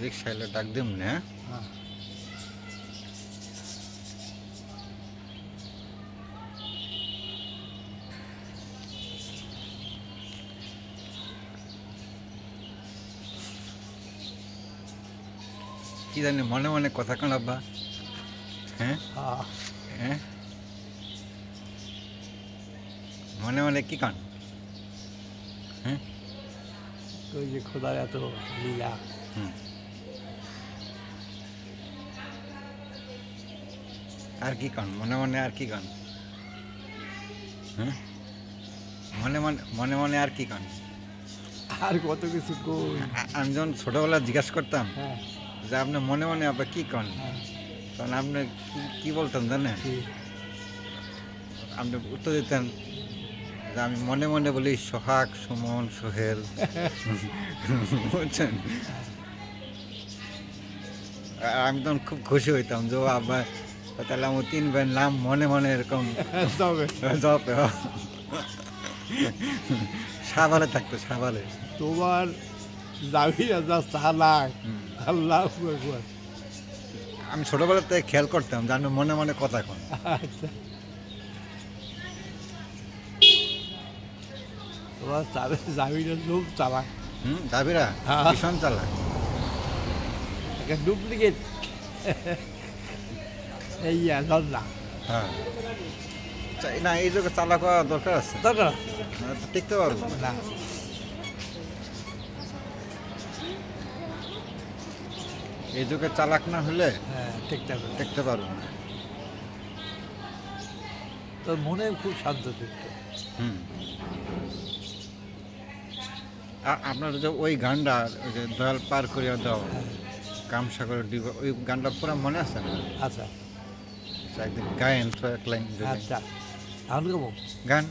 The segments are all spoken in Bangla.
রিক্সা এলে ডাক দিম না। হ্যাঁ কি জানি মনে মনে কথা কোন আব্বা? হ্যাঁ হ্যাঁ হ্যাঁ মনে মনে কি কান? হ্যাঁ ওই যে খোদার এত লীলা। আর কি কান মনে মনে আর কি কান? হ্যাঁ মনে মনে মনে মনে আর কি কান? আর কত কিছু কই। আমি যখন ছোটবেলা জিজ্ঞাসা করতাম হ্যাঁ যে আপনি মনে মনে আবার কি কন, হ্যাঁ তখন আপনি কি বলতেন জানেন? ঠিক। আপনি উত্তর দিতেন যে আমি মনে মনে বলি সোহাগ, সুমন, সোহেল। বুঝছেন? আর আমি তখন খুব খুশি হইতাম যে ও আবার তাহলে আমার 3 ভাইয়ের নাম মনে মনে এরকম তবে জপে সাবালে থাকতো, সাবালে। তোমার যাবি যা চালাক আল্লাহ একবার। আমি ছোটবেলা থেকে খেয়াল করতাম যে আমি মনে মনে কথা কন। আচ্ছা তোমার যাবিটা খুব চালাক। দাবিরা হ্যাঁ। ভীষণ চালাক। একটা ডুপ্লিকেট এই না হ্যাঁ না, এই যুগে চালাক হওয়া দরকার আছে, দরকার না তো টিকতে পারবো না। না। এই যুগে চালাক না হলে হ্যাঁ ঠিকঠাক টিকতে পারবো না। তোর মনে খুব শান্ত থাকতো। হুম আপনার যে ওই গানটা ওই যে দয়াল পার করিয়া দাও কামসাগরের ডিব, ওই গানটা পুরো মনে আছে না? আচ্ছা একদিন গায়েন তো এক লাইন আচ্ছা আমি কেমন গান।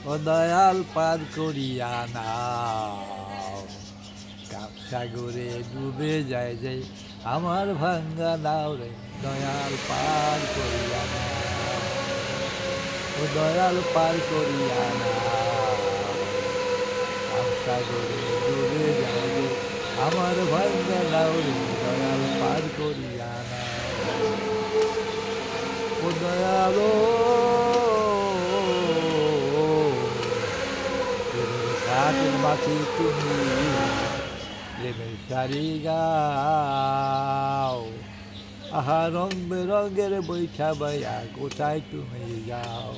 ও দয়াল পার করিয়া নাও সাগরে ডুবে যায় যে আমার ভাঙ্গা নাও রে দয়াল পার করিয়া নাও ও দয়াল পার করিয়া নাও সাগরে ডুবে যায় যে আমার ভাঙ্গা নাও রে দয়াল পার করিয়া নাও ও দয়ালো ঘাটের মাঝে তুমি প্রেমের শাড়ি গাও আহা রং বেরঙের বৈঠা বাইয়া কোথায় তুমি যাও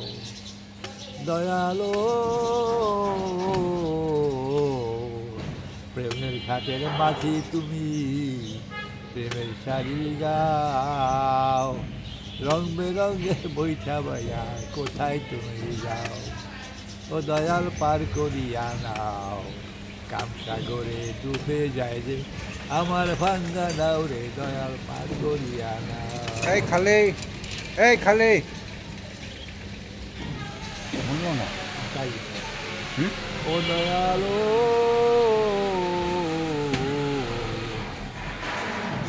দয়ালো প্রেমের ঘাটের মাঝে তুমি প্রেমের শাড়ি গাও রং বেরঙের বৈঠা বাইয়া কোথায় তুমি যাও ও দয়াল পার করিয়া নাও কামসাগরে ডুবে যায় যে আমার ভাঙ্গা নাও রে দয়াল পার করিয়া নাও। এই খালি, এই খালি শুনলো না তাই হুম? ও দয়ালো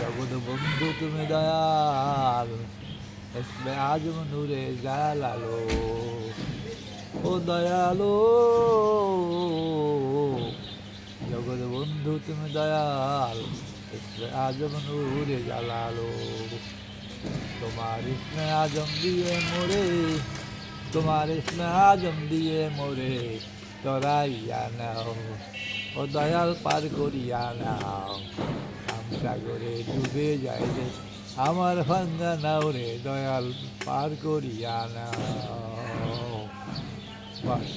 জগৎ বন্ধু তুমি দয়াল এসমে আজম নূরে জালালো ও দয়ালো জগৎ বন্ধু তুমি দয়াল এসমে আজম নূরে জালালো তোমার ইসমে আজম দিয়ে মোরে তোমার ইসমে আজম দিয়ে মোরে তরাইয়া নাও ও দয়াল পার করিয়া নাও সাগরে ডুবে যায় রে আমার ভাঙ্গা নাও রে দয়াল পার করিয়া নাও বাস